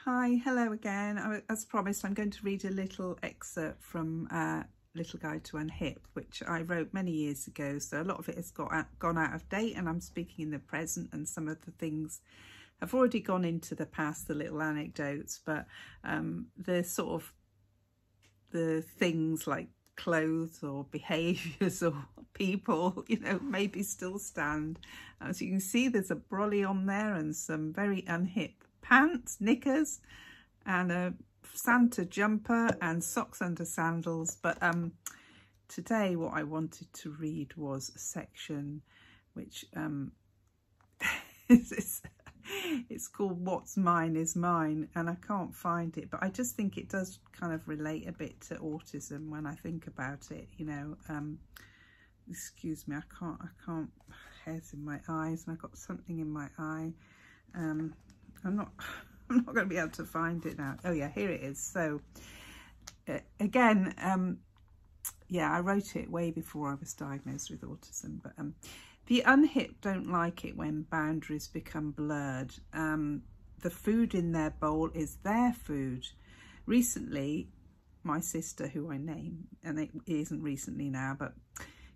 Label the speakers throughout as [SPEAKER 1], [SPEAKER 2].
[SPEAKER 1] Hi, hello again. As promised, I'm going to read a little excerpt from Little Guide to Unhip, which I wrote many years ago. So a lot of it has gone out of date, and I'm speaking in the present, and some of the things have already gone into the past, the little anecdotes, but the things like clothes or behaviours or people, maybe still stand. As you can see, there's a brolly on there and some very unhip pants, knickers, and a Santa jumper and socks under sandals. But today what I wanted to read was a section which it's called What's Mine is Mine, and I can't find it, but I just think it does kind of relate a bit to autism when I think about it. Excuse me, I can't hairs in my eyes, and I've got something in my eye. I'm not going to be able to find it now. Oh yeah, here it is. So again, yeah, I wrote it way before I was diagnosed with autism, but the unhip don't like it when boundaries become blurred. The food in their bowl is their food. Recently, my sister, who I name, and it isn't recently now, but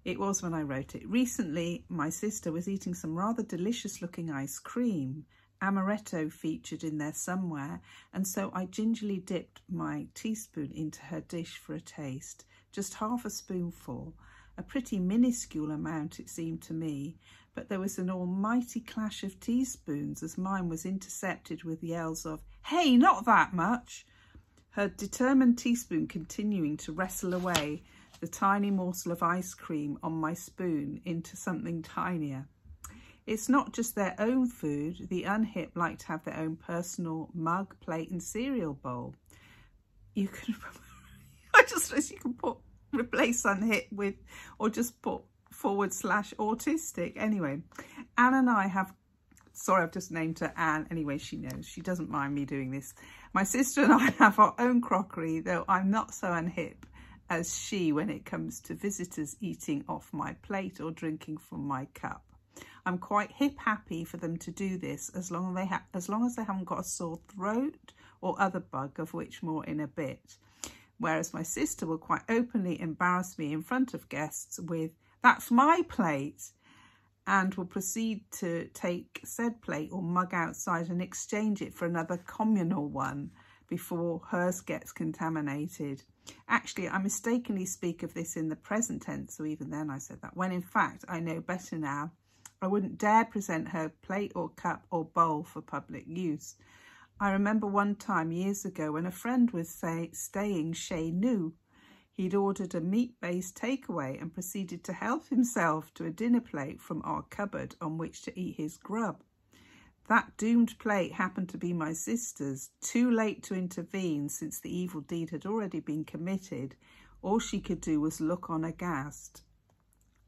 [SPEAKER 1] it was when I wrote it. Recently, my sister was eating some rather delicious looking ice cream. Amaretto featured in there somewhere, and so I gingerly dipped my teaspoon into her dish for a taste. Just half a spoonful. A pretty minuscule amount, it seemed to me, but there was an almighty clash of teaspoons as mine was intercepted with yells of, "Hey, not that much!" Her determined teaspoon continuing to wrestle away the tiny morsel of ice cream on my spoon into something tinier. It's not just their own food. The unhip like to have their own personal mug, plate and cereal bowl. You can, I just suppose you can replace unhip with, or just put /autistic. Anyway, Anne and I have, sorry, I've just named her Anne. Anyway, she knows. She doesn't mind me doing this. My sister and I have our own crockery, though I'm not so unhip as she when it comes to visitors eating off my plate or drinking from my cup. I'm quite happy for them to do this as long as they haven't got a sore throat or other bug, of which more in a bit. Whereas my sister will quite openly embarrass me in front of guests with, "That's my plate," and will proceed to take said plate or mug outside and exchange it for another communal one before hers gets contaminated. Actually, I mistakenly speak of this in the present tense, so even then I said that, when in fact I know better now. I wouldn't dare present her plate or cup or bowl for public use. I remember one time years ago when a friend was staying chez nous. He'd ordered a meat-based takeaway and proceeded to help himself to a dinner plate from our cupboard on which to eat his grub. That doomed plate happened to be my sister's. Too late to intervene since the evil deed had already been committed. All she could do was look on aghast.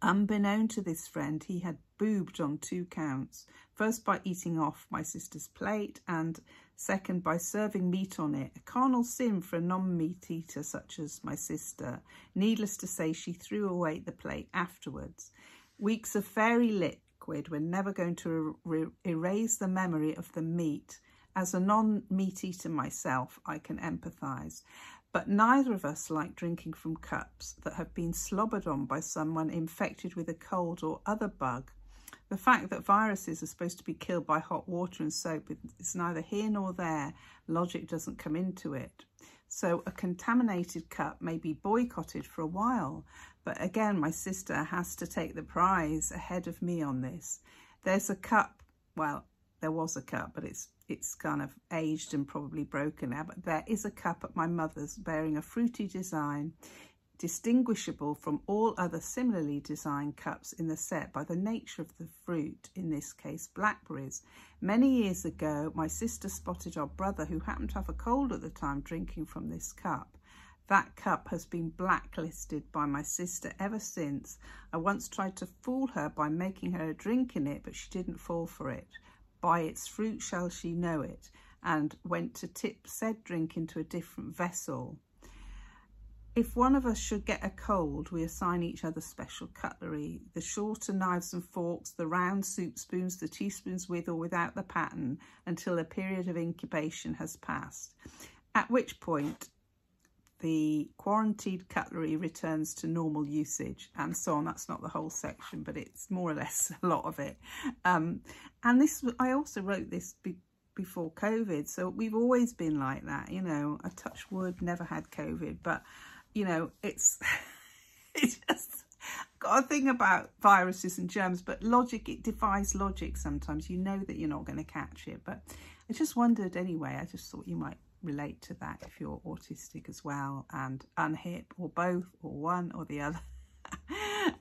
[SPEAKER 1] Unbeknown to this friend, he had boobed on 2 counts. First by eating off my sister's plate, and second by serving meat on it, a carnal sin for a non-meat eater such as my sister. Needless to say, she threw away the plate afterwards. Weeks of fairy liquid were never going to erase the memory of the meat. As a non-meat eater myself, I can empathise. But neither of us like drinking from cups that have been slobbered on by someone infected with a cold or other bug. The fact that viruses are supposed to be killed by hot water and soap is neither here nor there. Logic doesn't come into it. So a contaminated cup may be boycotted for a while. But again, my sister has to take the prize ahead of me on this. There's a cup, well, there was a cup, but it's kind of aged and probably broken now, but there is a cup at my mother's bearing a fruity design, distinguishable from all other similarly designed cups in the set by the nature of the fruit, in this case blackberries. Many years ago, my sister spotted our brother, who happened to have a cold at the time, drinking from this cup. That cup has been blacklisted by my sister ever since. I once tried to fool her by making her drink in it, but she didn't fall for it. By its fruit shall she know it, and went to tip said drink into a different vessel. If one of us should get a cold, we assign each other special cutlery. The shorter knives and forks, the round soup spoons, the teaspoons with or without the pattern, until a period of incubation has passed, at which point the quarantined cutlery returns to normal usage, and so on. That's not the whole section, but it's more or less a lot of it. And this, I also wrote this before COVID, so we've always been like that, you know. I touch wood, never had COVID, but you know, it's just got a thing about viruses and germs, but logic, it defies logic sometimes. You know that you're not going to catch it, but I just wondered anyway, I just thought you might relate to that if you're autistic as well, and unhip, or both, or one or the other.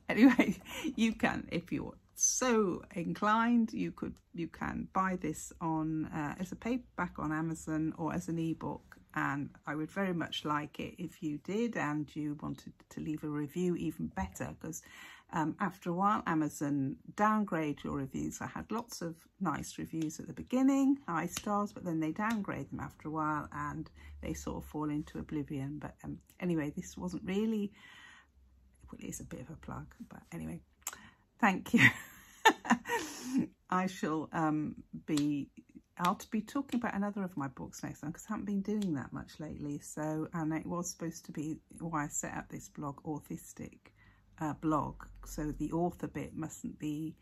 [SPEAKER 1] Anyway, you can, if you're so inclined, you can buy this on as a paperback on Amazon or as an ebook, and I would very much like it if you did, and you wanted to leave a review, even better, because after a while Amazon downgrade your reviews. I had lots of nice reviews at the beginning, high stars, but then they downgrade them after a while and they sort of fall into oblivion. But anyway, this wasn't really, well, it is a bit of a plug, but anyway, thank you. I shall I'll be talking about another of my books next time, because I haven't been doing that much lately. So, and it was supposed to be why I set up this blog, Authistic blog, so the author bit mustn't be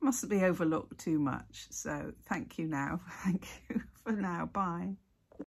[SPEAKER 1] overlooked too much. So thank you now. Thank you for now. Bye.